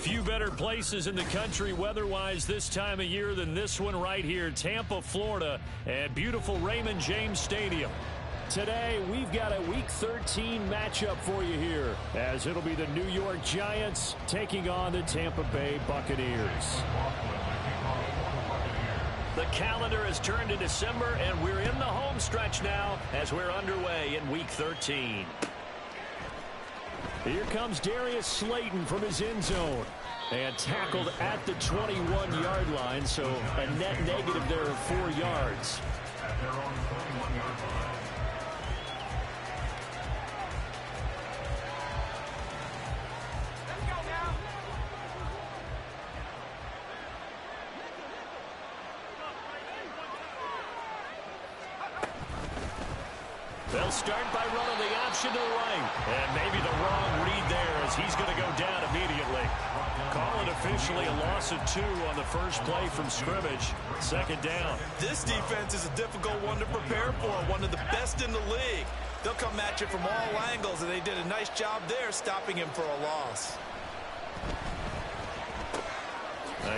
Few better places in the country weather-wise this time of year than this one right here, Tampa, Florida, at beautiful Raymond James Stadium. Today, we've got a Week 13 matchup for you here, as it'll be the New York Giants taking on the Tampa Bay Buccaneers. The calendar has turned to December, and we're in the home stretch now as we're underway in Week 13. Here comes Darius Slayton from his end zone. And tackled at the 21-yard line, so a net negative there of 4 yards. They'll start by running the option to the right. And maybe the wrong read there as he's going to go down immediately. Call it officially a loss of 2 on the first play from scrimmage. Second down. This defense is a difficult one to prepare for, one of the best in the league. They'll come at you from all angles, and they did a nice job there stopping him for a loss.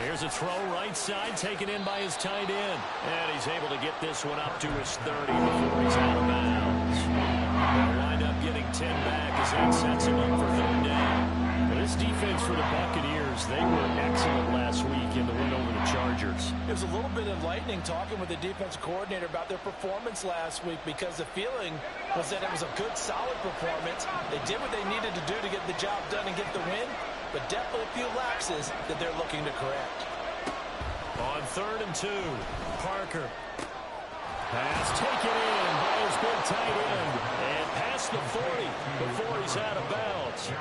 Here's a throw right side taken in by his tight end. And he's able to get this one up to his 30 before he's out of bounds. They'll wind up getting 10 back as that sets him up for third down. This defense for the Buccaneers, they were excellent last week in the win over the Chargers. It was a little bit enlightening talking with the defense coordinator about their performance last week, because the feeling was that it was a good, solid performance. They did what they needed to do to get the job done and get the win, but definitely a few lapses that they're looking to correct. On 3rd and 2, Parker. Pass taken in by his big tight end. And past the 40 before he's out of bounds.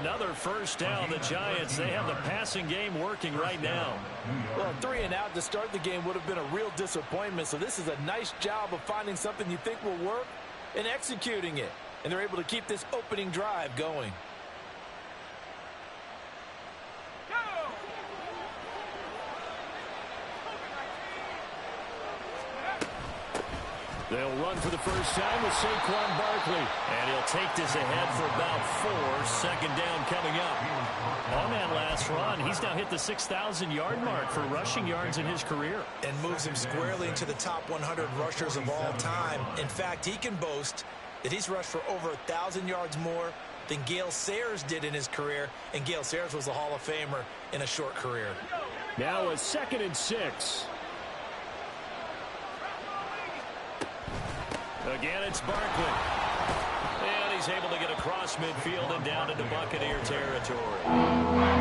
Another first down. The Giants, they have the passing game working right now. Well, 3 and out to start the game would have been a real disappointment. So this is a nice job of finding something you think will work and executing it. And they're able to keep this opening drive going. They'll run for the first time with Saquon Barkley. And he'll take this ahead for about 4. Second down coming up. On that last run, he's now hit the 6,000-yard mark for rushing yards in his career. And moves him squarely into the top 100 rushers of all time. In fact, he can boast that he's rushed for over 1,000 yards more than Gale Sayers did in his career. And Gale Sayers was a Hall of Famer in a short career. Now a 2nd and 6. Again, it's Barkley. And he's able to get across midfield and down into Buccaneer territory.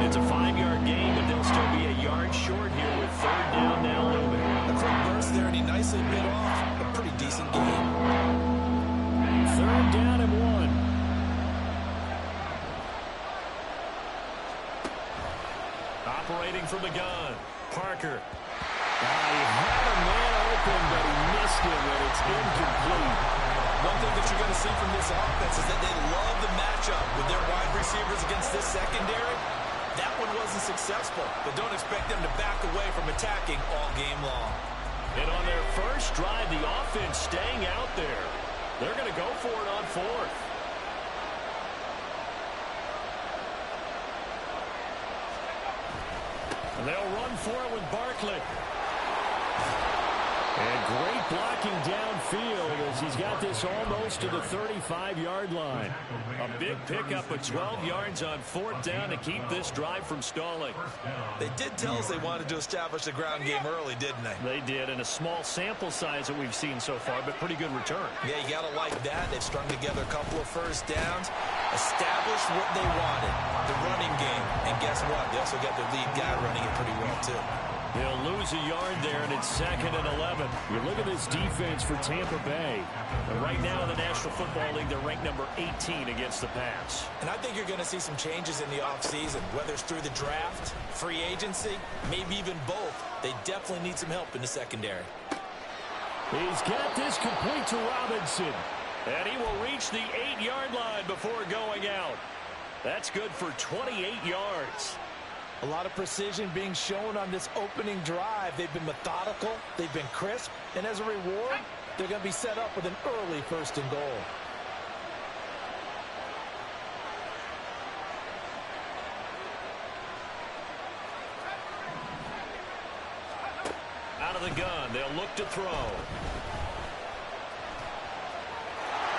It's a 5-yard gain, but they'll still be a yard short here with 3rd down now looming. A quick burst there, and he nicely bit off a pretty decent game. 3rd down and 1. Operating from the gun, Parker. He had a man open, but he missed him, and it's incomplete. One thing that you're going to see from this offense is that they love the matchup with their wide receivers against this secondary. That one wasn't successful, but don't expect them to back away from attacking all game long. And on their first drive, the offense staying out there. They're going to go for it on 4th. And they'll run for it with Barkley. And great blocking downfield as he's got this almost to the 35-yard line. A big pickup of 12 yards on 4th down to keep this drive from stalling. They did tell us they wanted to establish the ground game early, didn't they? They did, and a small sample size that we've seen so far, but pretty good return. Yeah, you got to like that. They've strung together a couple of first downs, established what they wanted, the running game. And guess what? They also got their lead guy running it pretty well, too. They'll lose a yard there, and it's 2nd and 11. You look at this defense for Tampa Bay. And right now in the National Football League, they're ranked number 18 against the pass. And I think you're going to see some changes in the offseason, whether it's through the draft, free agency, maybe even both. They definitely need some help in the secondary. He's got this complete to Robinson. And he will reach the 8-yard line before going out. That's good for 28 yards. A lot of precision being shown on this opening drive. They've been methodical, they've been crisp, and as a reward, they're going to be set up with an early 1st and goal. the gun. They'll look to throw.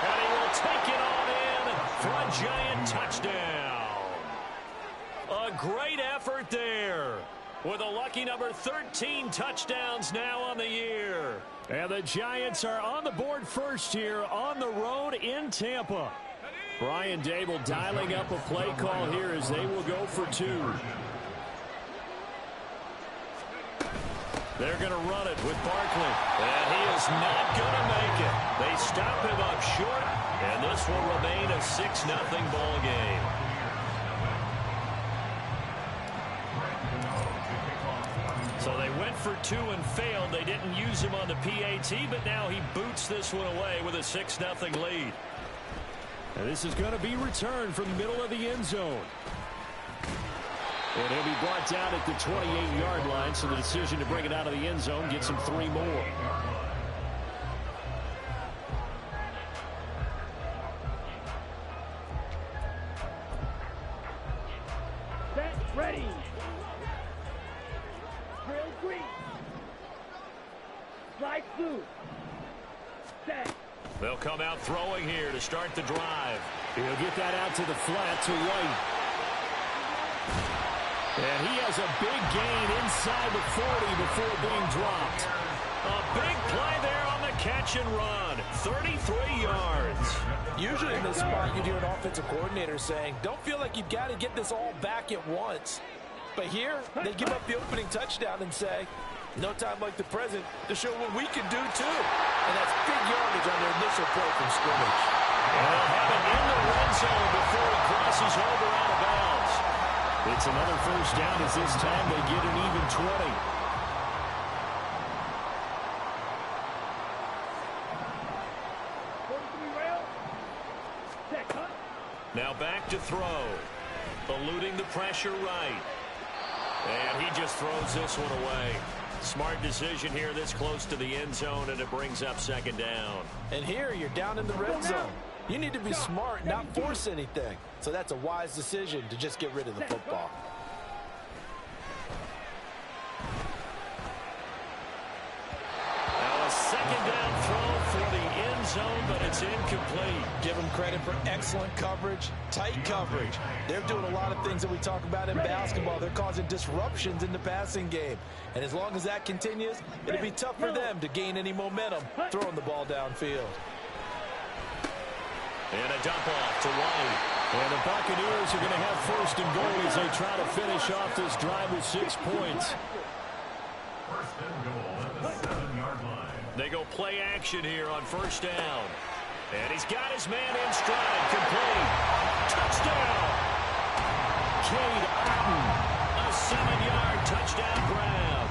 And he will take it on in for a Giant touchdown. A great effort there, with a lucky number 13 touchdowns now on the year. And the Giants are on the board first here on the road in Tampa. Brian Dable dialing up a play call here as they will go for 2. They're going to run it with Barkley. And he is not going to make it. They stop him up short, and this will remain a 6-0 ball game. So they went for 2 and failed. They didn't use him on the PAT, but now he boots this one away with a 6-0 lead. And this is going to be returned from the middle of the end zone. And he'll be brought down at the 28-yard line, so the decision to bring it out of the end zone gets him 3 more. Set, ready. Drill green. Slide blue. Set. They'll come out throwing here to start the drive. He'll get that out to the flat to White. And he has a big gain inside the 40 before being dropped. A big play there on the catch and run. 33 yards. Usually in this spot, you'd hear an offensive coordinator saying, don't feel like you've got to get this all back at once. But here, they give up the opening touchdown and say, no time like the present to show what we can do, too. And that's big yardage on their initial play from scrimmage. And they'll have it in the red zone before he crosses over out of bounds. It's another first down as this time they get an even 20. Now back to throw. Eluding the pressure right. And he just throws this one away. Smart decision here this close to the end zone, and it brings up second down. And here you're down in the red zone. You need to be smart, not force anything. So that's a wise decision to just get rid of the football. Now a second down throw for the end zone, but it's incomplete. Give them credit for excellent coverage, tight coverage. They're doing a lot of things that we talk about in basketball. They're causing disruptions in the passing game. And as long as that continues, it'll be tough for them to gain any momentum throwing the ball downfield. And a dump off to White. And the Buccaneers are going to have first and goal as they try to finish off this drive with 6 points. First and goal at the 7-yard line. They go play action here on first down. And he's got his man in stride. Complete. Touchdown. Cade Otton. A 7-yard touchdown grab.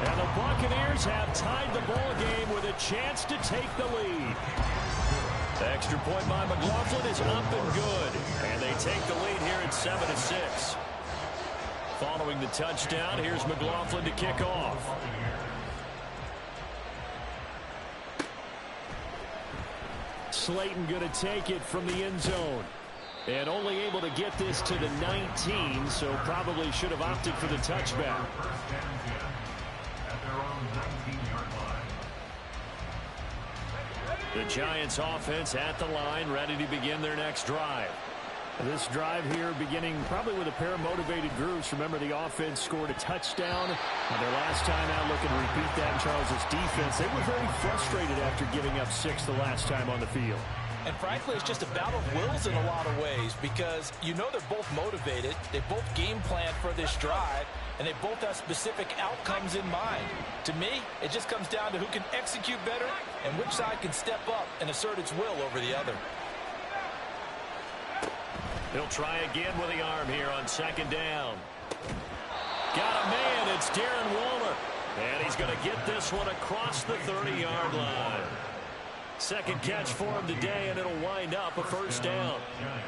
And the Buccaneers have tied the ball game with a chance to take the lead. The extra point by McLaughlin is up and good. And they take the lead here at 7-6. Following the touchdown, here's McLaughlin to kick off. Slayton going to take it from the end zone. And only able to get this to the 19, so probably should have opted for the touchback. First and 10 at their own 19-yard line. The Giants offense at the line, ready to begin their next drive. This drive here beginning probably with a pair of motivated groups. Remember, the offense scored a touchdown. Their last time out, looking to repeat that in Charles' defense. They were very frustrated after giving up 6 the last time on the field. And frankly, it's just a battle of wills in a lot of ways because you know they're both motivated. They both game plan for this drive, and they both have specific outcomes in mind. To me, it just comes down to who can execute better and which side can step up and assert its will over the other. He'll try again with the arm here on second down. Got a man. It's Darren Waller. And he's going to get this one across the 30-yard line. Second catch for him today, and it'll wind up a first down.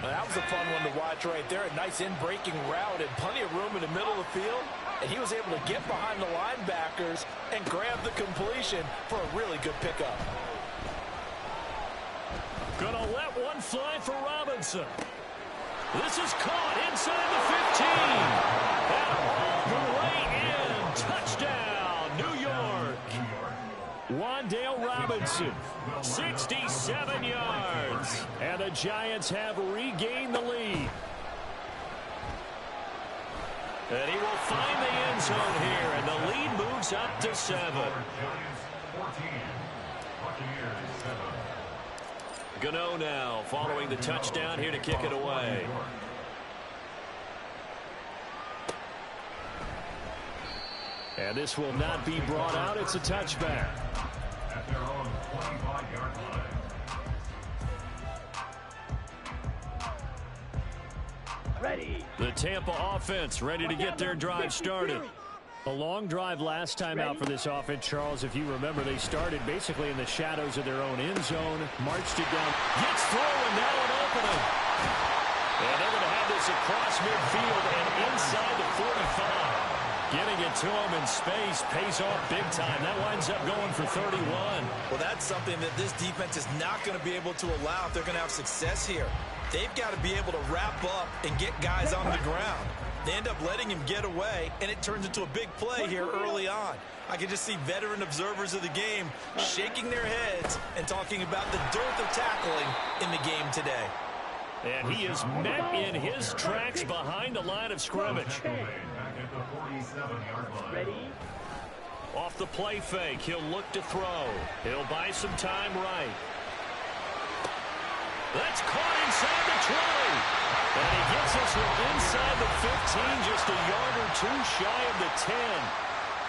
That was a fun one to watch right there. A nice in-breaking route and plenty of room in the middle of the field. And he was able to get behind the linebackers and grab the completion for a really good pickup. Gonna let one fly for Robinson. This is caught inside the 15. And all the way in. Touchdown, New York. Wandale Robinson, 67 yards. And the Giants have regained the lead. And he will find the end zone here, and the lead moves up to 7. Giants 14, Buccaneers 7. Gano now following the touchdown here to kick it away. And this will not be brought out. It's a touchback. At their own 25-yard line. Ready. The Tampa offense ready to get their drive started. A long drive last time out for this offense, Charles. If you remember, they started basically in the shadows of their own end zone, marched it down, gets through, and now an opening. And they're going to have this across midfield and inside the 45. Getting it to him in space pays off big time. That winds up going for 31. Well, that's something that this defense is not going to be able to allow if they're going to have success here. They've got to be able to wrap up and get guys on the ground. They end up letting him get away, and it turns into a big play here early on. I can just see veteran observers of the game shaking their heads and talking about the dearth of tackling in the game today. And he is met in his tracks behind the line of scrimmage. Ready. Off the play fake, he'll look to throw. He'll buy some time right. That's caught inside the 20. And he gets this one inside the 15, just a yard or two shy of the 10.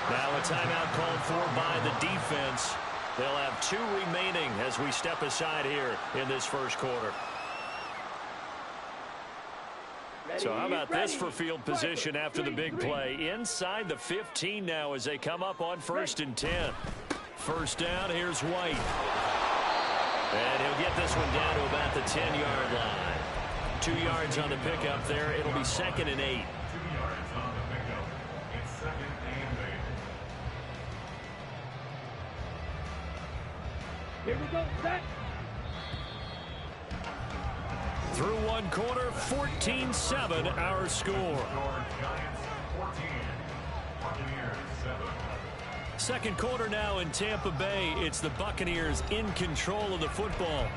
Now a timeout called for by the defense. They'll have 2 remaining as we step aside here in this first quarter. So how about this for field position after the big play? Inside the 15 now as they come up on 1st and 10. First down, here's White. And he'll get this one down to about the 10-yard line. 2 yards on the pickup there. It'll be 2nd and 8. 2 yards on the pickup. It's 2nd and 8. Here we go. Set. Through one quarter, 14-7 our score. Giants 14, Buccaneers 7. Second quarter now in Tampa Bay. It's the Buccaneers in control of the football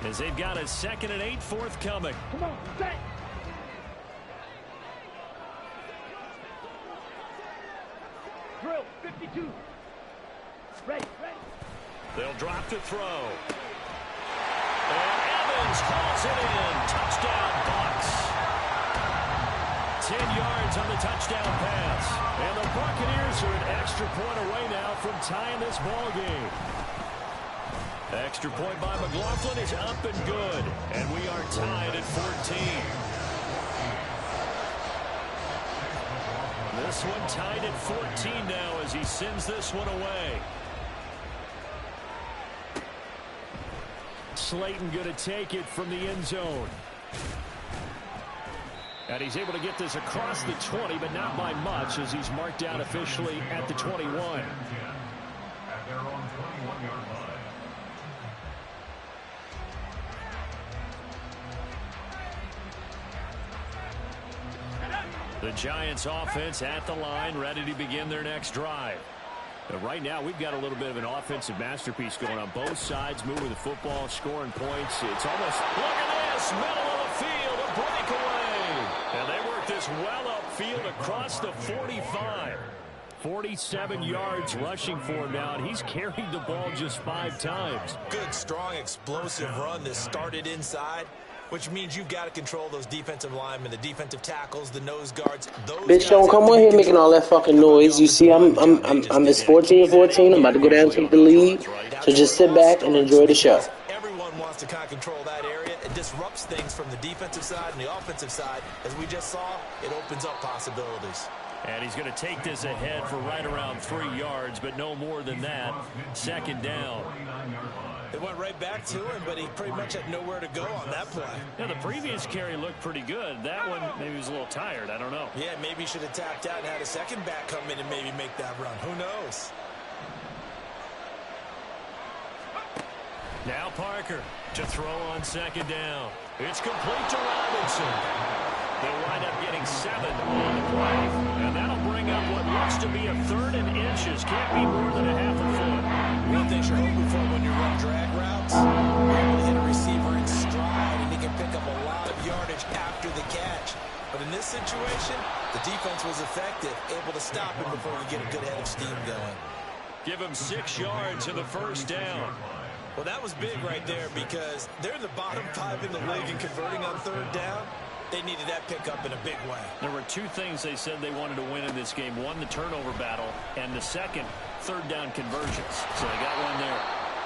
as they've got a 2nd and 8 forthcoming. Come on. Set. Drill. 52. Ready. Ready. They'll drop to throw. And Evans hauls it in. Touchdown, Bucs. 10 yards on the touchdown pass. And the Buccaneers are an extra point away now from tying this ball game. Extra point by McLaughlin is up and good. And we are tied at 14. This one tied at 14 now as he sends this one away. Slayton going to take it from the end zone. And he's able to get this across the 20, but not by much as he's marked down officially at the 21. At their own 21-yard line. The Giants offense at the line, ready to begin their next drive. Right now, we've got a little bit of an offensive masterpiece going on both sides, moving the football, scoring points. It's almost, look at this, middle of the field, a breakaway. And they work this well upfield across the 45. 47 yards rushing for him now, and he's carried the ball just 5 times. Good, strong, explosive run that started inside, which means you've got to control those defensive linemen, the defensive tackles, the nose guards. Those Bitch, don't come on here making all that fucking noise. You see, I'm it's 14-14. I'm about to go down to the lead. So just sit back and enjoy the show. Everyone wants to kind of control that area. It disrupts things from the defensive side and the offensive side. As we just saw, it opens up possibilities. And he's going to take this ahead for right around 3 yards, but no more than that. Second down. It went right back to him, but he pretty much had nowhere to go on that play. Yeah, the previous carry looked pretty good. That one, maybe he was a little tired. I don't know. Yeah, maybe he should have tapped out and had a second back come in and maybe make that run. Who knows? Now Parker to throw on second down. It's complete to Robinson. They'll wind up getting 7 on the play. And that'll bring up what looks to be a 3rd and inches. Can't be more than a half a foot. what you're hoping for when you run drag routes. You're able to hit a receiver in stride, and he can pick up a lot of yardage after the catch. But in this situation, the defense was effective, able to stop him before he get a good head of steam going. Give him 6 yards in the first down. Well, that was big right there because they're in the bottom 5 in the league in converting on third down. They needed that pickup in a big way. There were 2 things they said they wanted to win in this game. One, the turnover battle, and the second, third down conversions. So they got one there.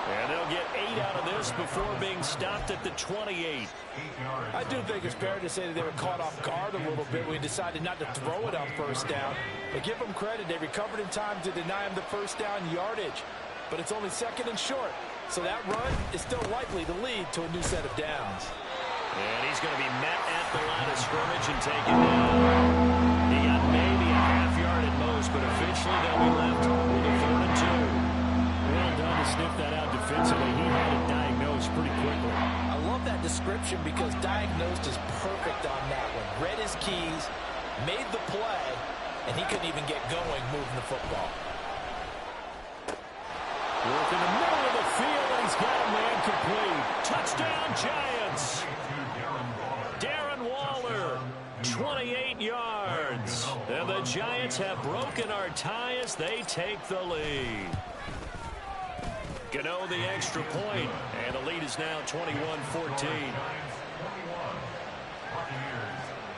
And they'll get 8 out of this before being stopped at the 28. I do think it's fair to say that they were caught off guard a little bit. We decided not to throw it on first down. But give them credit. They recovered in time to deny him the first down yardage. But it's only second and short. So that run is still likely to lead to a new set of downs. And he's going to be met at the line of scrimmage and taken down. He got maybe a half yard at most, but eventually they'll be left with a 3rd and 2. Well done to sniff that out defensively. He had it diagnosed pretty quickly. I love that description because diagnosed is perfect on that one. Read his keys, made the play, and he couldn't even get going moving the football. Work in the middle of the field, and he's got a man complete. Touchdown, Giants. Darren Waller, 28 yards. And the Giants have broken our tie as they take the lead. Gano the extra point, and the lead is now 21-14. Buccaneers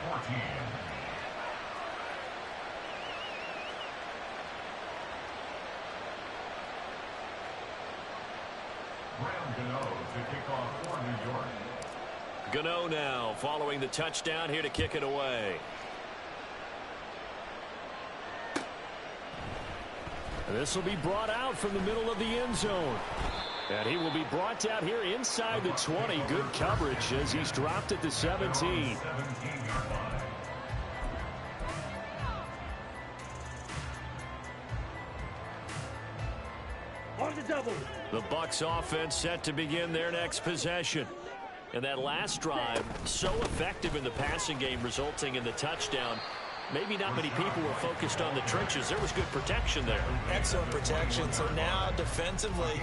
14. To kick off for New York. Gano now following the touchdown here to kick it away. This will be brought out from the middle of the end zone. And he will be brought out here inside the 20. Good coverage as he's dropped at the 17. On the double. The Bucs offense set to begin their next possession. And that last drive, so effective in the passing game, resulting in the touchdown. Maybe not many people were focused on the trenches. There was good protection there. Excellent protection. So now, defensively,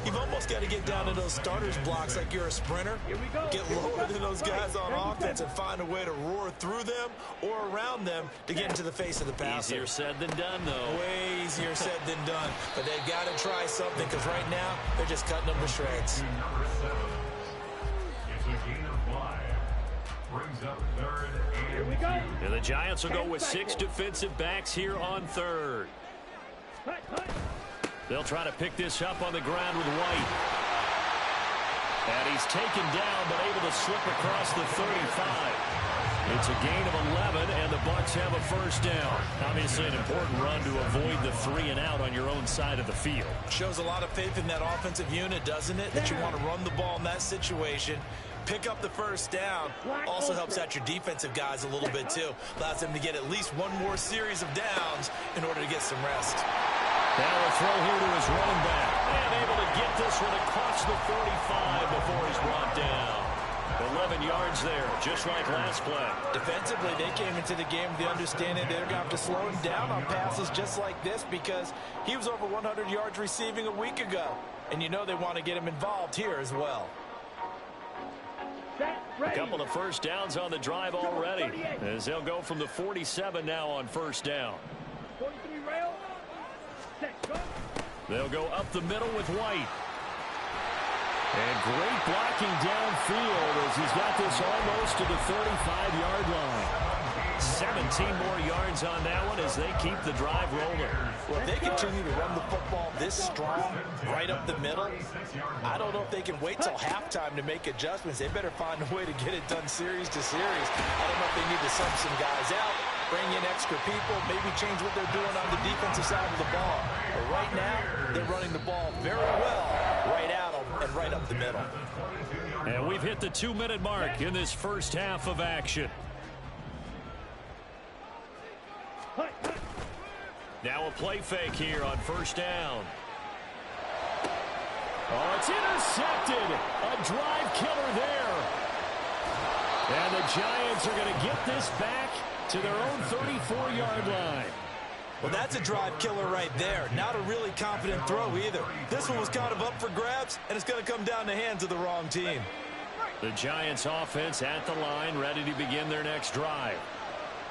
you've almost got to get down to those starters blocks like you're a sprinter. Get lower than those guys on offense and find a way to roar through them or around them to get into the face of the passer. Easier said than done, though. Way easier said than done. But they've got to try something because right now, they're just cutting them to shreds. Number 7. It's a gain of 5. Brings up 3rd and Here we go. And the Giants will go with 6 defensive backs here on 3rd. They'll try to pick this up on the ground with White. And he's taken down, but able to slip across the 35. It's a gain of 11, and the Bucs have a first down. Obviously an important run to avoid the 3 and out on your own side of the field. Shows a lot of faith in that offensive unit, doesn't it? That you want to run the ball in that situation. Pick up the first down. Also helps out your defensive guys a little bit, too. Allows them to get at least one more series of downs in order to get some rest. Now a throw here to his running back. And able to get this one across the 45 before he's brought down. 11 yards there, just like last play. Defensively, they came into the game with the understanding they're going to have to slow him down on passes just like this because he was over 100 yards receiving a week ago. And you know they want to get him involved here as well. A couple of first downs on the drive already as they'll go from the 47 now on first down. 43 rail. Set, go. They'll go up the middle with White. And great blocking downfield as he's got this almost to the 35-yard line. 17 more yards on that one as they keep the drive rolling. Well, if they continue to run the football this strong right up the middle, I don't know if they can wait till halftime to make adjustments. They better find a way to get it done series to series. I don't know if they need to sub some guys out, bring in extra people, maybe change what they're doing on the defensive side of the ball. But right now, they're running the ball very well right at them and right up the middle. And we've hit the 2-minute mark in this first half of action. Now a play fake here on first down. Oh, it's intercepted. A drive killer there. And the Giants are going to get this back to their own 34-yard line. Well, that's a drive killer right there. Not a really confident throw either. This one was kind of up for grabs, and it's going to come down the hands of the wrong team. The Giants offense at the line, ready to begin their next drive.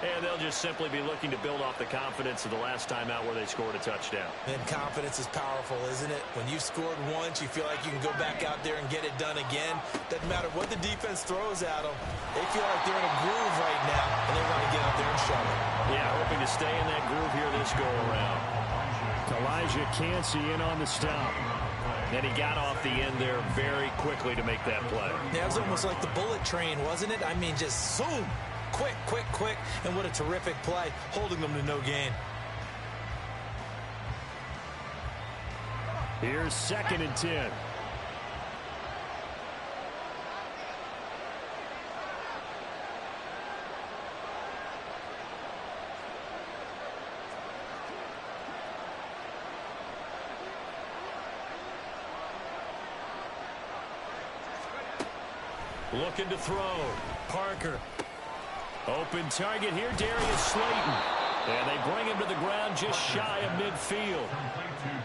And they'll just simply be looking to build off the confidence of the last time out where they scored a touchdown. And confidence is powerful, isn't it? When you've scored once, you feel like you can go back out there and get it done again. Doesn't matter what the defense throws at them. They feel like they're in a groove right now, and they want to get out there and show it. Yeah, hoping to stay in that groove here this go-around. Elijah Cansey in on the stop. And he got off the end there very quickly to make that play. Yeah, it was almost like the bullet train, wasn't it? I mean, just zoom. Quick, quick, quick. And what a terrific play, holding them to no gain. Here's 2nd and 10. Looking to throw. Parker. Open target here, Darius Slayton. And they bring him to the ground just shy of midfield.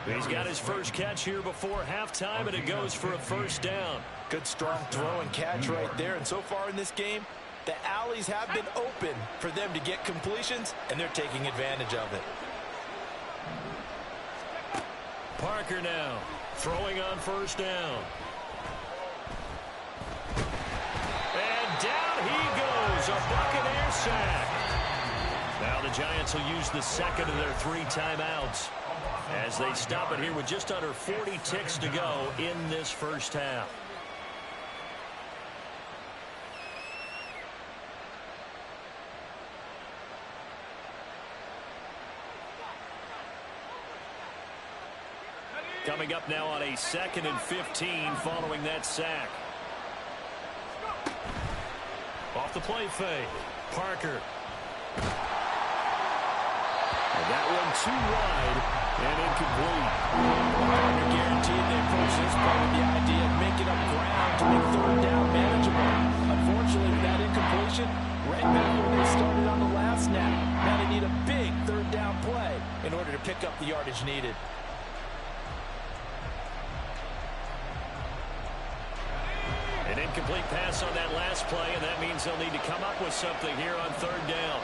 He's got his first catch here before halftime, and it goes for a first down. Good strong throw and catch right there. And so far in this game, the alleys have been open for them to get completions, and they're taking advantage of it. Parker now throwing on first down. And down he goes, a Buccaneers sack. Now the Giants will use the second of their 3 timeouts as they stop it here with just under 40 ticks to go in this first half. Coming up now on a 2nd and 15 following that sack. Off the play fake. Parker. And that one too wide and incomplete. They're guaranteed they approach this play with the idea of making up ground to make 3rd down manageable. Unfortunately, with that incompletion, right back where they started on the last snap. Now they need a big 3rd down play in order to pick up the yardage needed. An incomplete pass on that last play, and that means they'll need to come up with something here on 3rd down.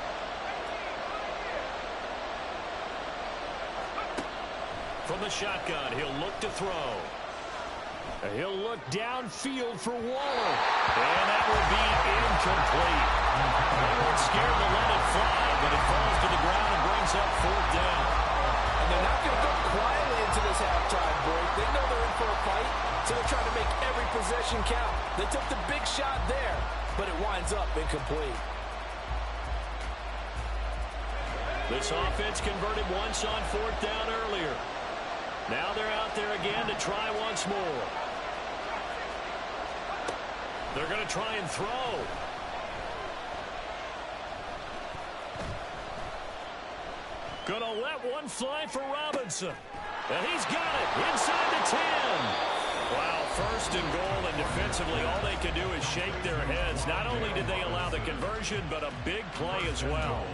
From the shotgun, he'll look to throw. He'll look downfield for Waller. And that will be incomplete. They weren't scared to let it fly, but it falls to the ground and brings up 4th down. And they're not going to go quietly into this halftime break. They know they're in for a fight, so they're trying to make every possession count. They took the big shot there, but it winds up incomplete. This offense converted once on 4th down earlier. Now they're out there again to try once more. They're going to try and throw. Going to let one fly for Robinson. And he's got it inside the 10. Wow, 1st and goal, and defensively all they can do is shake their heads. Not only did they allow the conversion, but a big play as well.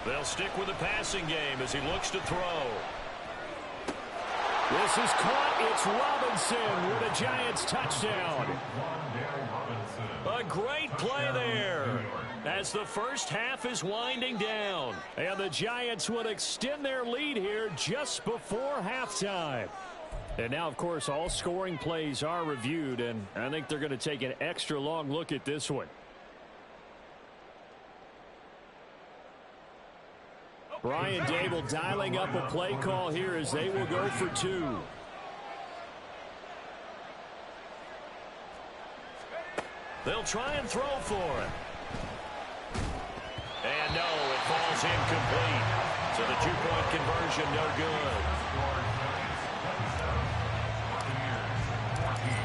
They'll stick with the passing game as he looks to throw. This is caught. It's Robinson with a Giants touchdown. A great play there as the first half is winding down. And the Giants would extend their lead here just before halftime. And now, of course, all scoring plays are reviewed, and I think they're going to take an extra long look at this one. Brian Dable dialing up a play call here as they will go for 2. They'll try and throw for it. And no, it falls incomplete. So the 2-point conversion no good.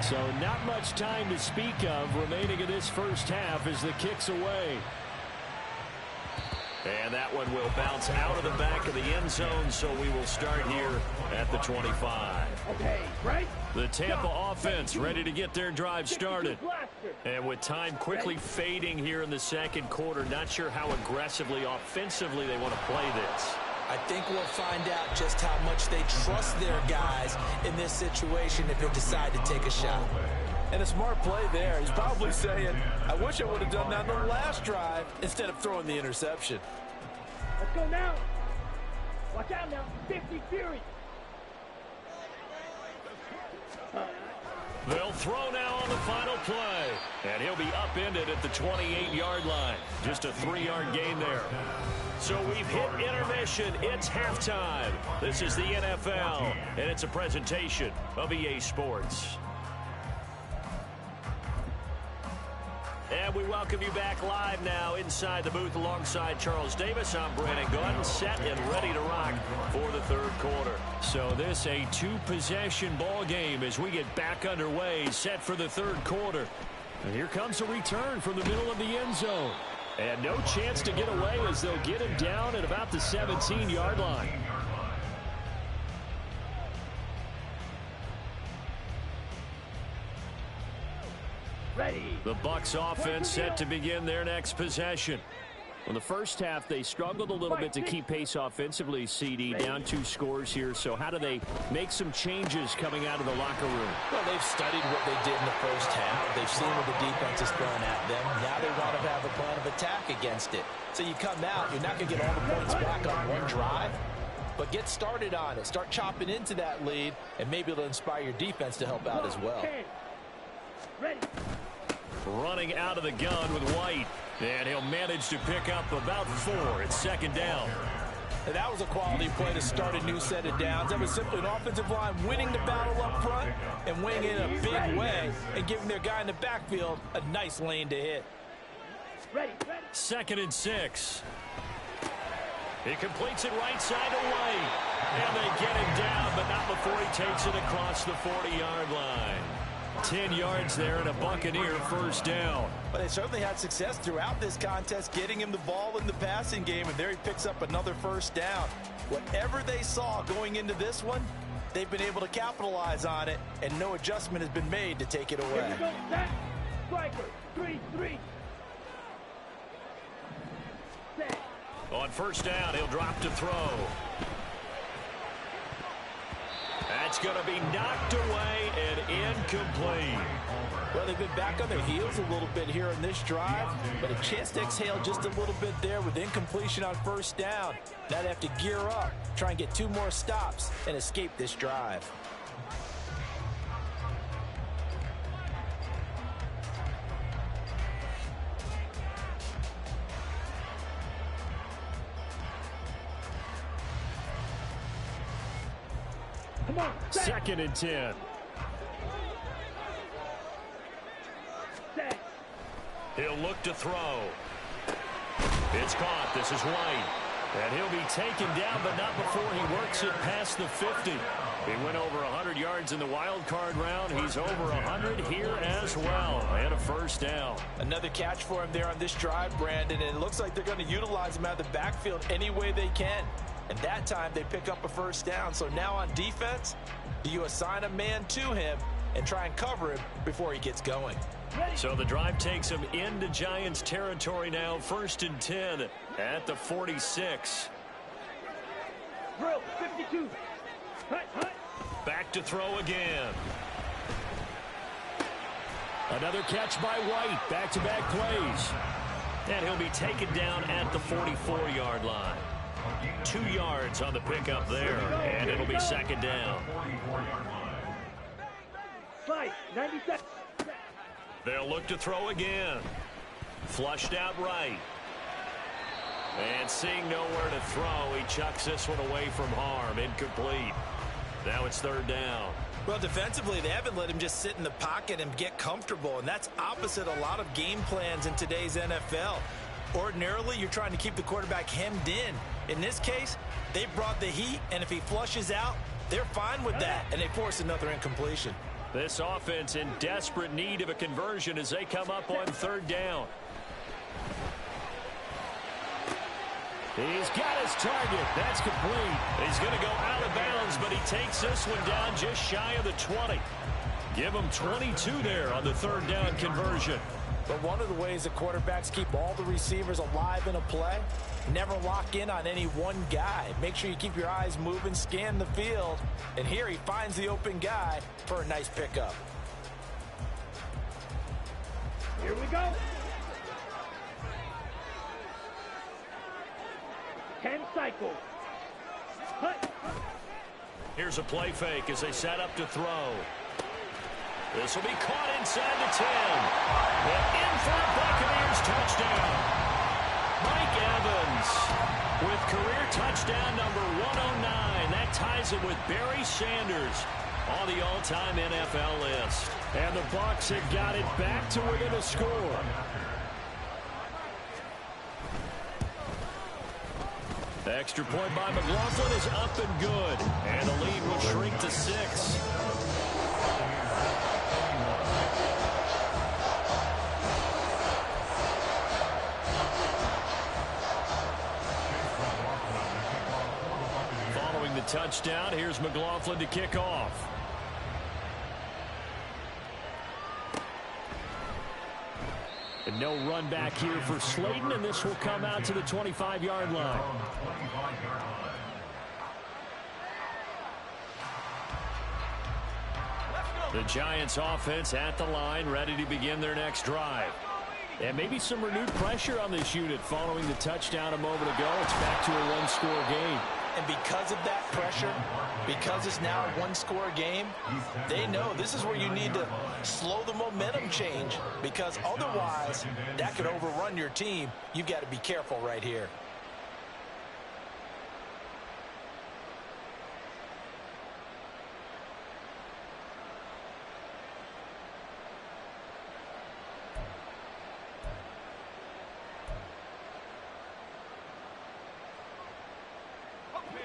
So not much time to speak of remaining in this first half as the kick's away. And that one will bounce out of the back of the end zone, so we will start here at the 25. Okay, right? The Tampa offense ready to get their drive started. And with time quickly fading here in the second quarter, not sure how aggressively, offensively they want to play this. I think we'll find out just how much they trust their guys in this situation if they decide to take a shot. And a smart play there. He's probably saying, I wish I would have done that on the last drive instead of throwing the interception. Let's go now. Watch out now. 50 Fury. They'll throw now on the final play. And he'll be upended at the 28-yard line. Just a 3-yard gain there. So we've hit intermission. It's halftime. This is the NFL, and it's a presentation of EA Sports. And we welcome you back live now inside the booth alongside Charles Davis. I'm Brandon Gunn, set and ready to rock for the third quarter. So this a two-possession ball game as we get back underway, set for the third quarter. And here comes a return from the middle of the end zone. And no chance to get away as they'll get him down at about the 17-yard line. Ready. The Bucs offense set to begin their next possession. In the first half, they struggled a little bit to keep pace offensively, CD, down 2 scores here. So how do they make some changes coming out of the locker room? Well, they've studied what they did in the first half. They've seen what the defense is throwing at them. Now they want to have a plan of attack against it. So you come out, you're not going to get all the points back on one drive, but get started on it. Start chopping into that lead, and maybe it'll inspire your defense to help out as well. Ready. Running out of the gun with White. And he'll manage to pick up about 4. It's second down. And that was a quality play to start a new set of downs. That was simply an offensive line winning the battle up front and winning in a big way and giving their guy in the backfield a nice lane to hit. Ready. Second and 6. He completes it right side to White. And they get him down, but not before he takes it across the 40-yard line. 10 yards there and a Buccaneer first down. But they certainly had success throughout this contest, getting him the ball in the passing game, and there he picks up another first down. Whatever they saw going into this one, they've been able to capitalize on it, and no adjustment has been made to take it away. Here we go. Set. Striker. 3-3. Set. On first down, he'll drop to throw. That's going to be knocked away and incomplete. Well, they've been back on their heels a little bit here in this drive, but a chance to exhale just a little bit there with incompletion on first down. Now they have to gear up, try and get 2 more stops, and escape this drive. Come on. Set. Second and 10. Set. He'll look to throw. It's caught. This is White. And he'll be taken down, but not before he works it past the 50. He went over 100 yards in the wild card round. He's over 100 here as well. And a first down. Another catch for him there on this drive, Brandon, and it looks like they're going to utilize him out of the backfield any way they can. And that time they pick up a first down. So now on defense, do you assign a man to him and try and cover him before he gets going? So the drive takes him into Giants territory now. First and 10 at the 46. Drill. 52. Hut. Back to throw again. Another catch by White. Back-to-back plays. And he'll be taken down at the 44-yard line. 2 yards on the pickup there, and it'll be second down. 90 seconds. They'll look to throw again. Flushed out right. And seeing nowhere to throw, he chucks this one away from harm. Incomplete. Now it's third down. Well, defensively, they haven't let him just sit in the pocket and get comfortable, and that's opposite a lot of game plans in today's NFL. Ordinarily, you're trying to keep the quarterback hemmed in. In this case, they brought the heat, and if he flushes out, they're fine with that, and they force another incompletion. This offense in desperate need of a conversion as they come up on third down. He's got his target. That's complete. He's going to go out of bounds, but he takes this one down just shy of the 20. Give him 22 there on the third down conversion. But one of the ways the quarterbacks keep all the receivers alive in a play, never lock in on any one guy. Make sure you keep your eyes moving, scan the field. And here he finds the open guy for a nice pickup. Here we go. 10 cycles. Hut. Here's a play fake as they set up to throw. This will be caught inside the 10. And in for a Buccaneers touchdown. Mike Evans with career touchdown number 109. That ties him with Barry Sanders on the all-time NFL list. And the Bucs have got it back to within a score. Extra point by McLaughlin is up and good. And the lead will shrink to 6. Following the touchdown, here's McLaughlin to kick off. And no run back here for Slayton, and this will come out to the 25-yard line. The Giants offense at the line, ready to begin their next drive. And maybe some renewed pressure on this unit following the touchdown a moment ago. It's back to a one-score game. And because of that pressure, because it's now a one-score game, they know this is where you need to slow the momentum change, because otherwise that could overrun your team. You've got to be careful right here.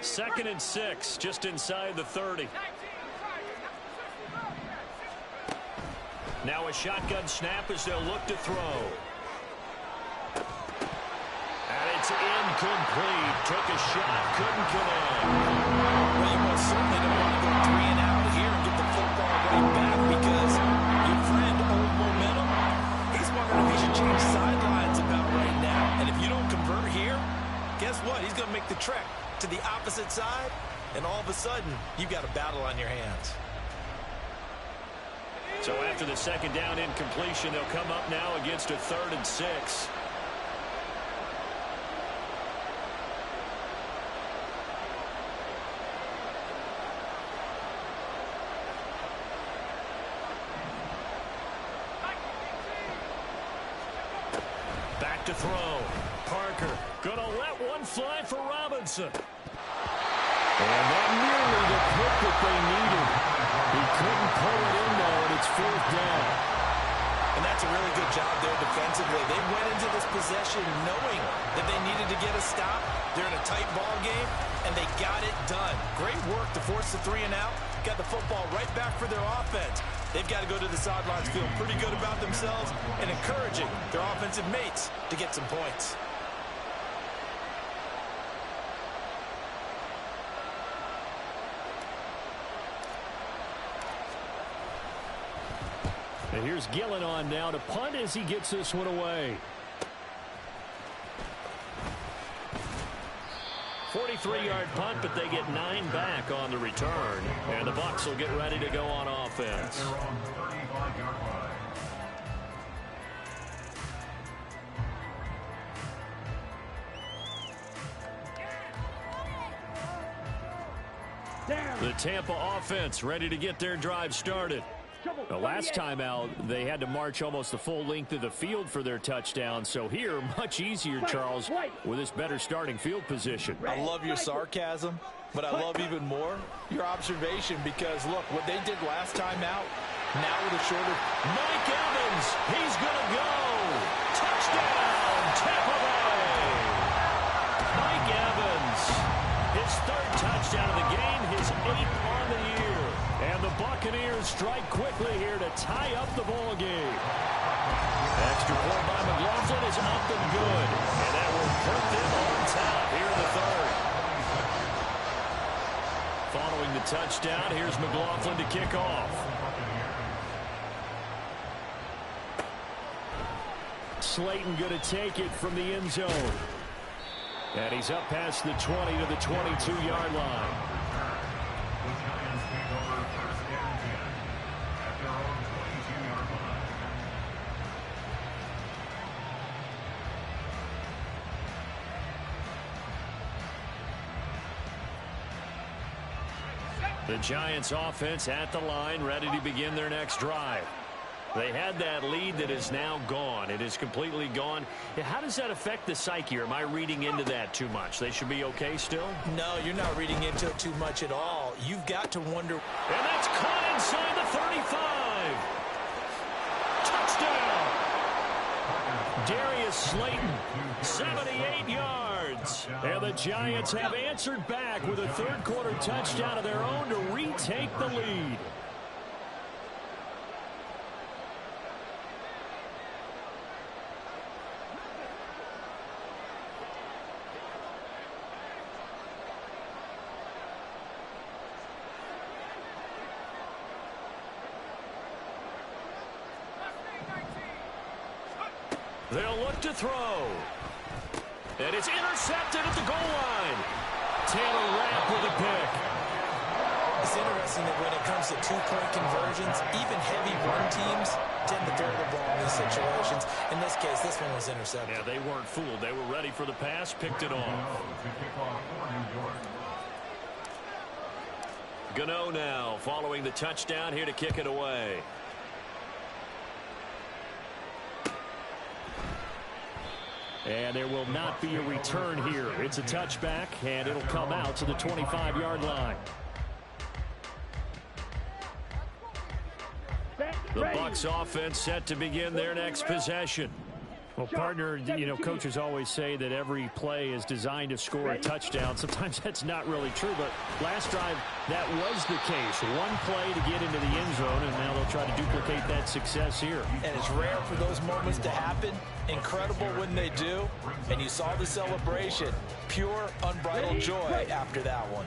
Second and 6, just inside the 30. Now a shotgun snap as they'll look to throw. And it's incomplete. Took a shot, couldn't connect. Well, you most certainly don't want to go 3 and out here and get the football right back, because your friend, old momentum, he's wondering if he should change sidelines about right now. And if you don't convert here, guess what? He's going to make the trek to the opposite side, and all of a sudden, you've got a battle on your hands. So after the second down incompletion, they'll come up now against a 3rd and 6. Back to throw. Parker gonna let one fly for Robinson. And that nearly the pick that they needed. He couldn't pull it in, though, and it's 4th down. And that's a really good job there defensively. They went into this possession knowing that they needed to get a stop. They're in a tight ball game, and they got it done. Great work to force the 3 and out. Got the football right back for their offense. They've got to go to the sidelines feeling pretty good about themselves and encouraging their offensive mates to get some points. And here's Gillen on now to punt as he gets this one away. 43-yard punt, but they get 9 back on the return. And the Bucs will get ready to go on offense. The Tampa offense ready to get their drive started. The last time out, they had to march almost the full length of the field for their touchdown. So here, much easier, Charles, with this better starting field position. I love your sarcasm, but I love even more your observation, because, look, what they did last time out, now with a shorter... Mike Evans, he's going to go. Touchdown, Tampa Bay. Mike Evans, his 3rd touchdown of the game, his 8th on the year. And the Buccaneers strike quickly here to tie up the ball game. Extra point by McLaughlin is up and good. And that will put them on top here Following the touchdown, here's McLaughlin to kick off. Slayton going to take it from the end zone. And he's up past the 20 to the 22-yard line. The Giants take over first and 10 at their own 22-yard line. The Giants offense at the line, ready to begin their next drive. They had that lead that is now gone. It is completely gone. How does that affect the psyche? Or am I reading into that too much? They should be okay still? No, you're not reading into it too much at all. You've got to wonder. And that's caught inside the 35. Touchdown! Darius Slayton, 78 yards. And the Giants have answered back with a third-quarter touchdown of their own to retake the lead. They'll look to throw. And it's intercepted at the goal line. Taylor Rapp with a pick. It's interesting that when it comes to two-point conversions, even heavy run teams tend to throw the ball in these situations. In this case, this one was intercepted. Yeah, they weren't fooled. They were ready for the pass, picked it off. Gano now following the touchdown here to kick it away. And there will not be a return here. It's a touchback, and it'll come out to the 25-yard line. The Bucs offense set to begin their next possession. Well, partner, you know, coaches always say that every play is designed to score a touchdown. Sometimes that's not really true, but last drive, that was the case. One play to get into the end zone, and now they'll try to duplicate that success here. And it's rare for those moments to happen. Incredible when they do. And you saw the celebration. Pure, unbridled joy after that one.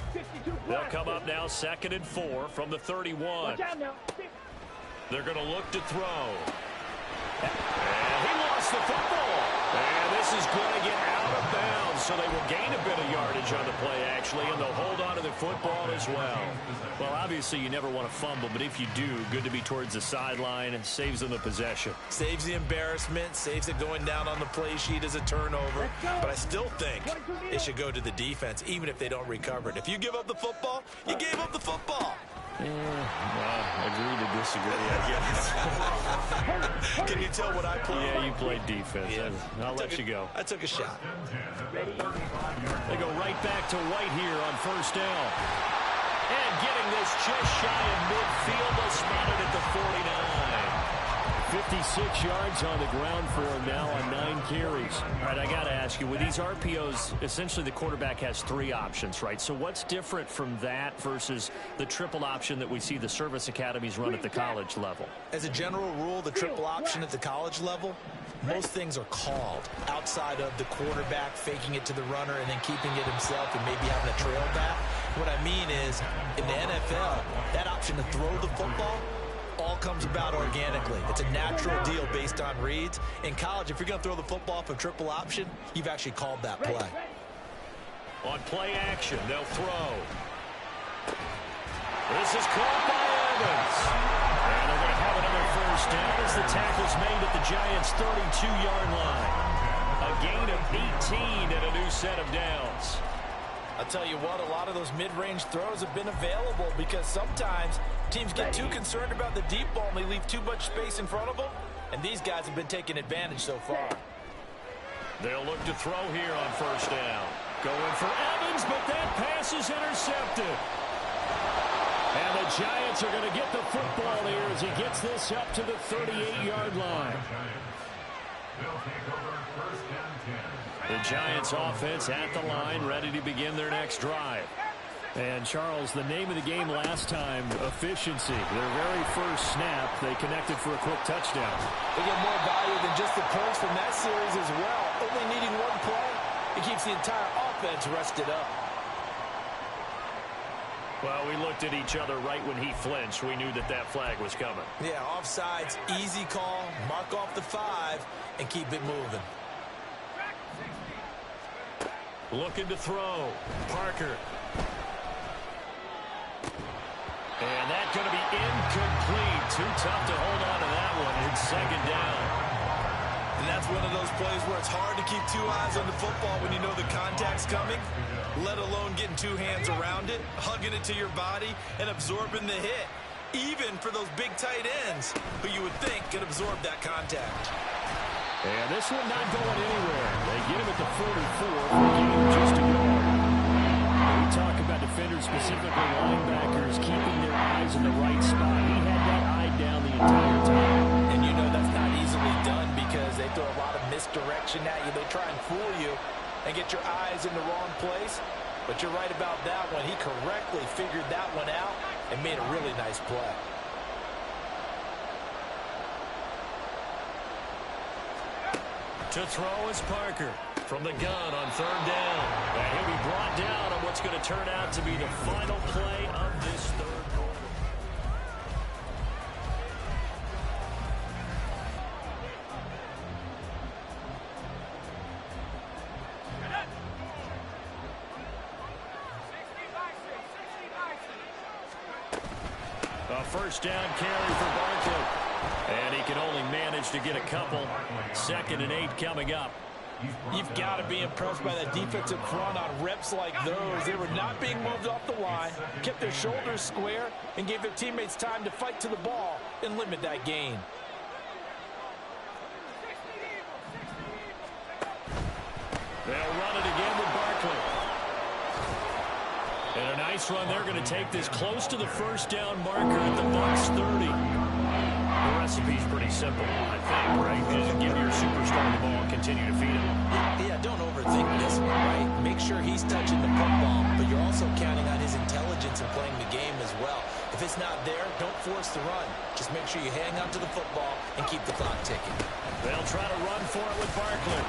They'll come up now 2nd and 4 from the 31. They're going to look to throw. And he lost the football. And this is going to get out of bounds, so they will gain a bit of yardage on the play, actually, and they'll hold on to the football as well. Well, obviously, you never want to fumble, but if you do, good to be towards the sideline and saves them the possession. Saves the embarrassment, saves it going down on the play sheet as a turnover. But I still think it should go to the defense, even if they don't recover it. If you give up the football, you gave up the football. Yeah, agree to disagree, I guess. Can you tell what I played? Yeah, you played defense. Yeah. I'll let you go. I took a shot. They go right back to White here on first down. And getting this just shy of midfield, they'll spot it at the 49. 56 yards on the ground for him now on 9 carries. All right, I got to ask you, with these RPOs, essentially the quarterback has 3 options, right? So what's different from that versus the triple option that we see the service academies run at the college level? As a general rule, the triple option at the college level, most things are called outside of the quarterback faking it to the runner and then keeping it himself and maybe having a trail back. What I mean is, in the NFL, that option to throw the football all comes about organically. It's a natural deal based on reads. In college, if you're going to throw the football for triple option, you've actually called that play. On play action, they'll throw. This is caught by Evans. And they're going to have another first down as the tackle's made at the Giants' 32-yard line. A gain of 18 and a new set of downs. I'll tell you what, a lot of those mid-range throws have been available because sometimes teams get too concerned about the deep ball and they leave too much space in front of them, and these guys have been taking advantage so far. They'll look to throw here on first down. Going for Evans, but that pass is intercepted. And the Giants are going to get the football here as he gets this up to the 38-yard line. The Giants offense at the line, ready to begin their next drive. And, Charles, the name of the game last time, efficiency. Their very first snap, they connected for a quick touchdown. They get more value than just the points from that series as well. Only needing one play, it keeps the entire offense rested up. Well, we looked at each other right when he flinched. We knew that that flag was coming. Yeah, offsides, easy call. Mark off the 5 and keep it moving. Looking to throw. Parker. And that's going to be incomplete. Too tough to hold on to that one. It's second down. And that's one of those plays where it's hard to keep 2 eyes on the football when you know the contact's coming, let alone getting 2 hands around it, hugging it to your body, and absorbing the hit. Even for those big tight ends who you would think could absorb that contact. And this one not going anywhere. They get him at the 44 for a gain of just a yard. We talk about defenders, specifically linebackers, keeping their eyes in the right spot. He had that eye down the entire time. And you know that's not easily done because they throw a lot of misdirection at you. They try and fool you and get your eyes in the wrong place. But you're right about that one. He correctly figured that one out and made a really nice play. To throw is Parker from the gun on third down. And he'll be brought down on what's going to turn out to be the final play of this third quarter. A first down carry for Barkley. And he can only manage to get a couple. 2nd and 8 coming up. You've got to be impressed by that defensive front on reps like those. They were not being moved off the line, kept their shoulders square, and gave their teammates time to fight to the ball and limit that gain. They'll run it again with Barkley. And a nice run. They're going to take this close to the first down marker at the Bucs 30. The recipe's pretty simple, I think, right? Just give your superstar the ball and continue to feed him. Yeah, don't overthink this one, right? Make sure he's touching the football, but you're also counting on his intelligence in playing the game as well. If it's not there, don't force the run. Just make sure you hang on to the football and keep the clock ticking. They'll try to run for it with Barkley.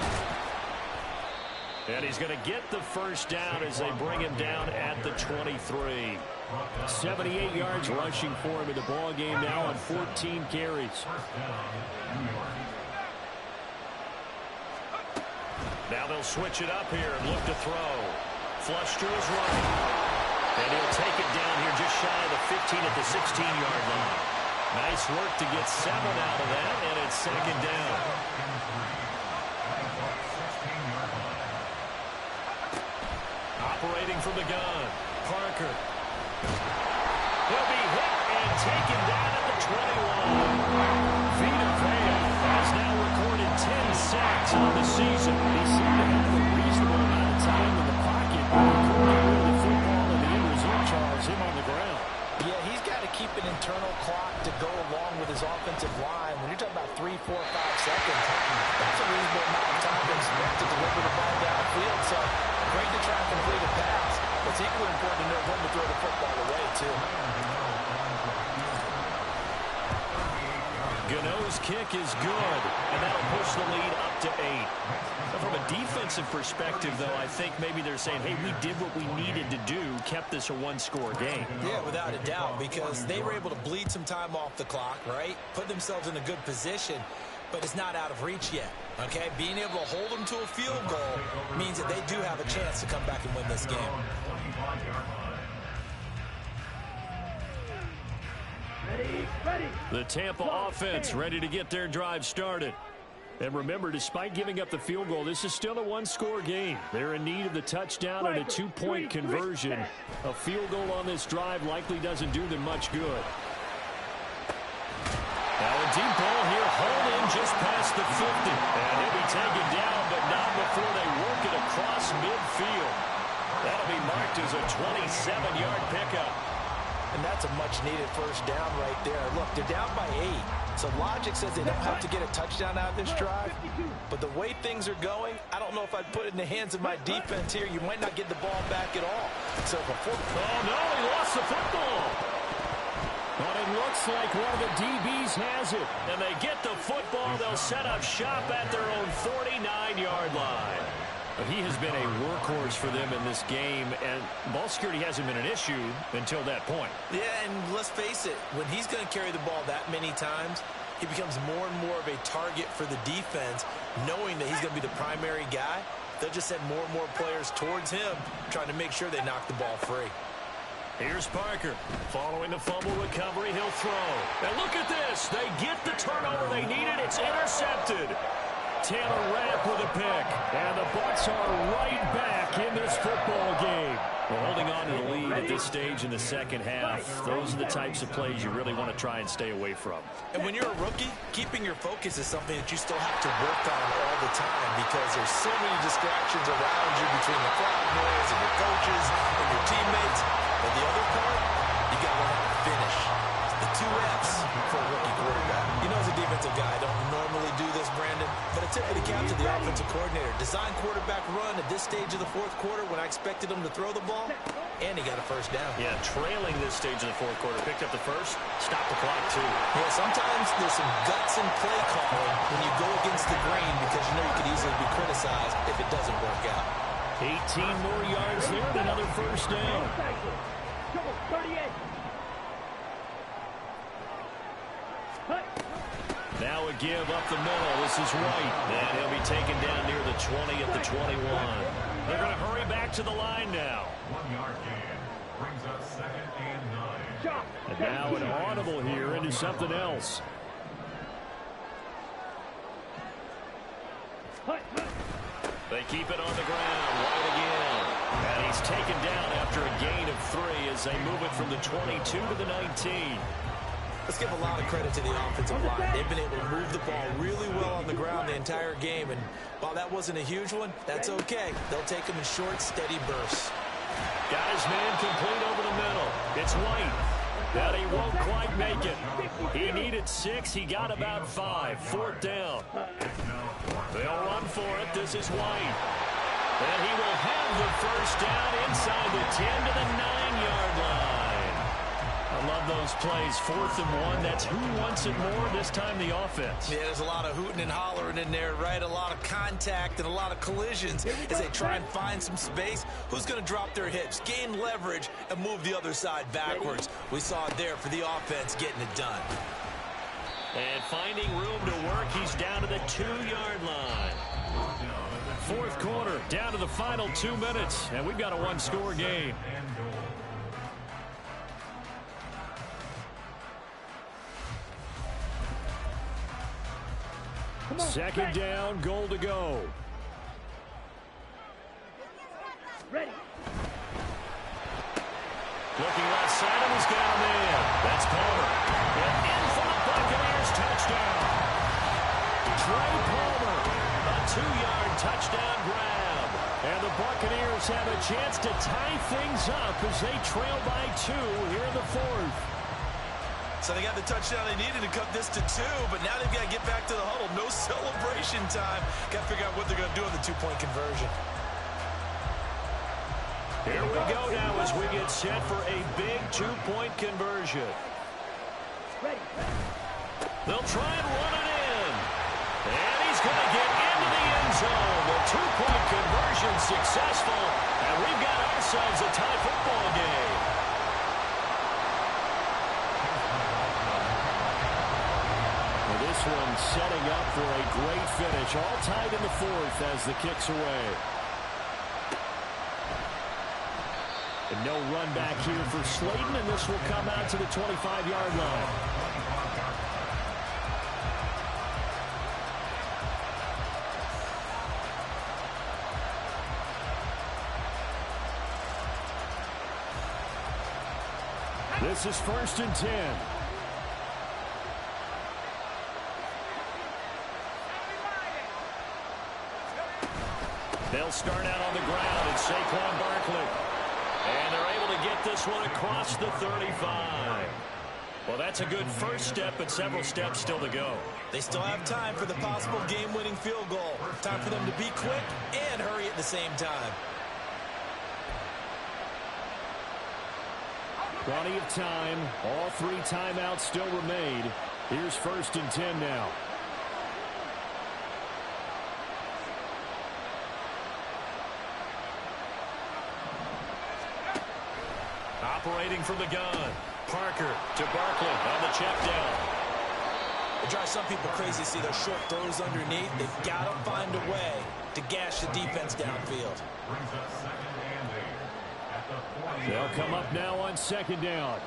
And he's going to get the first down as they bring him down at the 23. 78 yards rushing for him in the ball game now on 14 carries. Now they'll switch it up here and look to throw. Flush to his right. And he'll take it down here just shy of the 15 at the 16-yard line. Nice work to get 7 out of that, and it's second down. Operating from the gun, Parker. He'll be hit and taken down at the 21. Vita Vea has now recorded 10 sacks on the season. He seemed to have a reasonable amount of time in the pocket. He couldn't get rid of the football, and the end result, Charles, him on the ground. Yeah, he's got to keep an internal clock to go along with his offensive line. When you're talking about 3, 4, 5 seconds, that's a reasonable amount of time to expect to deliver the ball downfield. So great to try and complete a pass. It's equally important to know when to throw the football away, too. Gano's kick is good, and that'll push the lead up to 8. Now, from a defensive perspective, though, I think maybe they're saying, hey, we did what we needed to do, kept this a one-score game. Yeah, without a doubt, because they were able to bleed some time off the clock, right? Put themselves in a good position, but it's not out of reach yet, okay? Being able to hold them to a field goal means that they do have a chance to come back and win this game. The Tampa offense ready to get their drive started. And remember, despite giving up the field goal, this is still a one-score game. They're in need of the touchdown and a 2-point conversion. A field goal on this drive likely doesn't do them much good. Now a deep ball here, hauled in just past the 50. And he'll be taken down, but not before they work it across midfield. That'll be marked as a 27-yard pickup. And that's a much-needed first down right there. Look, they're down by 8. So logic says they don't have to get a touchdown out of this drive. But the way things are going, I don't know if I'd put it in the hands of my defense here. You might not get the ball back at all. So before... Oh, no, he lost the football. But it looks like one of the DBs has it. And they get the football. They'll set up shop at their own 49-yard line. But he has been a workhorse for them in this game, and ball security hasn't been an issue until that point. Yeah, and let's face it, when he's going to carry the ball that many times, he becomes more and more of a target for the defense, knowing that he's going to be the primary guy. They'll just send more and more players towards him, trying to make sure they knock the ball free. Here's Parker. Following the fumble recovery, he'll throw. And look at this. They get the turnover they needed. It's intercepted. Taylor Rapp with a pick. And the Bucs are right back in this football game. Well, holding on to the lead at this stage in the second half, those are the types of plays you really want to try and stay away from. And when you're a rookie, keeping your focus is something that you still have to work on all the time because there's so many distractions around you between the crowd noise and your coaches and your teammates. But the other part, you got to learn how to finish. The 2 F's for a rookie quarterback. You know, as a defensive guy, I don't normally do this, Brandon, but a tip of the cap to the offensive coordinator. Design quarterback run at this stage of the fourth quarter when I expected him to throw the ball, and he got a first down. Yeah, trailing this stage of the fourth quarter. Picked up the first, stopped the clock, too. Yeah, sometimes there's some guts in play calling when you go against the grain because you know you could easily be criticized if it doesn't work out. 18 more yards there and another first down. Come on, 38. Now a give up the middle. This is White. And he'll be taken down near the 20 at the 21. They're going to hurry back to the line now. 1 yard gain. Brings up 2nd and 9. And now an audible here into something else. They keep it on the ground. White again. And he's taken down after a gain of 3 as they move it from the 22 to the 19. Let's give a lot of credit to the offensive line. They've been able to move the ball really well on the ground the entire game. And while that wasn't a huge one, that's okay. They'll take them in short, steady bursts. Got his man complete over the middle. It's White. But he won't quite make it. He needed 6. He got about 5. 4th down. They'll run for it. This is White. And he will have the first down inside the 10 to the 9-yard line. I love those plays. 4th and 1. That's who wants it more, this time the offense. Yeah, there's a lot of hooting and hollering in there, right? A lot of contact and a lot of collisions as they try and find some space. Who's going to drop their hips, gain leverage, and move the other side backwards? We saw it there for the offense getting it done. And finding room to work, he's down to the 2-yard line. 4th quarter, down to the final 2 minutes, and we've got a 1-score game. Second down, goal to go. Ready. Looking left side, and he's got him in. That's Palmer. And in for the Buccaneers, touchdown. Trey Palmer, a 2-yard touchdown grab. And the Buccaneers have a chance to tie things up as they trail by 2 here in the 4th. So they got the touchdown they needed to cut this to 2, but now they've got to get back to the huddle. No celebration time. Got to figure out what they're going to do on the 2-point conversion. Here we go now as we get set for a big 2-point conversion. Ready. They'll try and run it in. And he's going to get into the end zone. The 2-point conversion successful. And we've got ourselves a tie football game. Well, this one setting up for a great finish. All tied in the 4th as the kick's away. And no run back here for Slayton, and this will come out to the 25-yard line. This is 1st and 10. They'll start out on the ground, and Saquon Barkley. And they're able to get this one across the 35. Well, that's a good first step, but several steps still to go. They still have time for the possible game-winning field goal. Time for them to be quick and hurry at the same time. Plenty of time. All 3 timeouts still remain. Here's 1st and 10 now. operating from the gun. Parker to Barkley on the check down. It drives some people crazy to see those short throws underneath. They've got to find a way to gash the defense downfield. They'll come up now on second down.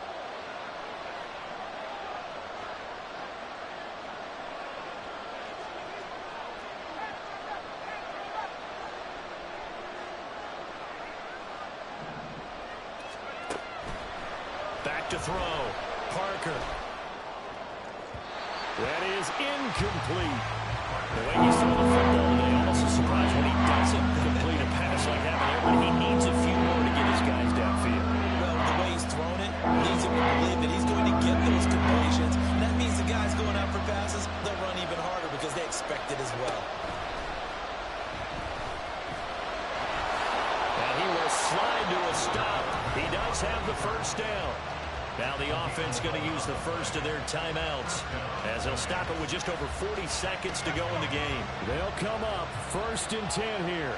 Back to throw. Parker. That is incomplete. The way he's throwing the football today, almost a surprise when he doesn't complete a pass like that there, but he needs a few more to get his guys downfield. Well, the way he's thrown it leads him to believe that he's going to get those completions. And that means the guys going out for passes, they'll run even harder because they expect it as well. And he will slide to a stop. He does have the first down. Now the offense going to use the first of their timeouts as they'll stop it with just over 40 seconds to go in the game. They'll come up 1st and 10 here.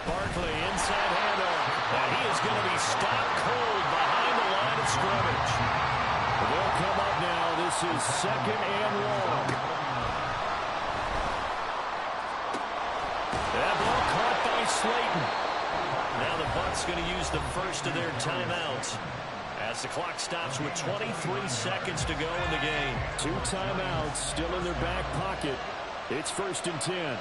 Barkley inside handoff. And he is going to be stopped cold behind the line of scrimmage. They'll come up now. This is 2nd and long. That ball caught by Slayton. Now the Bucs going to use the first of their timeouts as the clock stops with 23 seconds to go in the game. 2 timeouts still in their back pocket. It's 1st and 10.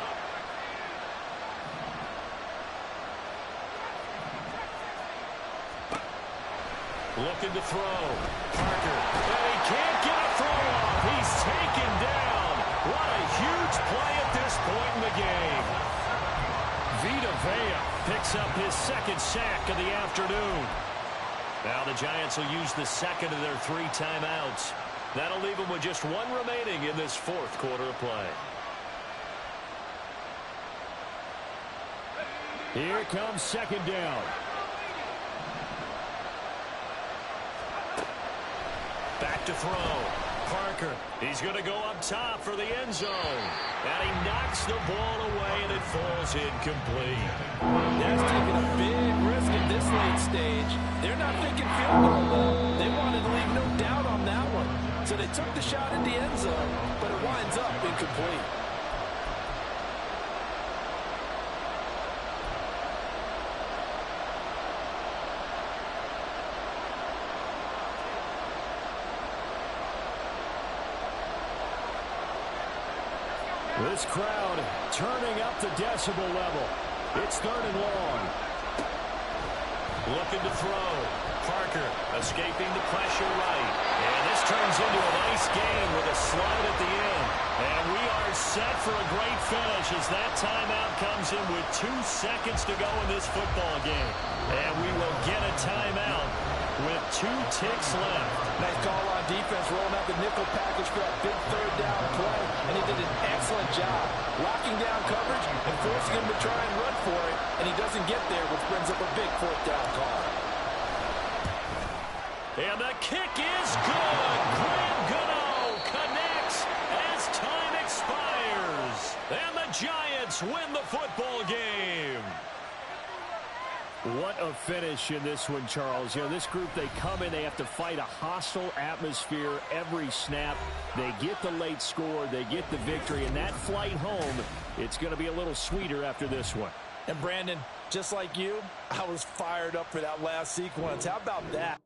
Looking to throw. Parker. And he can't get a throw off. He's taken down. What a huge play at this point in the game. Vita Vea picks up his 2nd sack of the afternoon. Now the Giants will use the 2nd of their 3 timeouts. That'll leave them with just 1 remaining in this 4th quarter of play. Here comes 2nd down. Back to throw. Parker. He's going to go up top for the end zone. And he knocks the ball away, and it falls incomplete. That's taking a big risk at this late stage. They're not thinking field goal, though. They wanted to leave no doubt on that one. So they took the shot at the end zone, but it winds up incomplete. This crowd turning up the decibel level. It's 3rd and long. Looking to throw. Parker escaping the pressure right. And this turns into a nice game with a slide at the end. And we are set for a great finish as that timeout comes in with 2 seconds to go in this football game. And we will get a timeout with 2 ticks left. Nice call on defense, rolling out the nickel package for that big 3rd down play. And he did an excellent job locking down coverage and forcing him to try and run for it. And he doesn't get there, which brings up a big 4th down call. And the kick is good. Graham Gano connects as time expires. And the Giants win the football game. What a finish in this one, Charles. You know, this group, they come in, they have to fight a hostile atmosphere every snap. They get the late score, they get the victory, and that flight home, it's going to be a little sweeter after this one. And Brandon, just like you, I was fired up for that last sequence. How about that?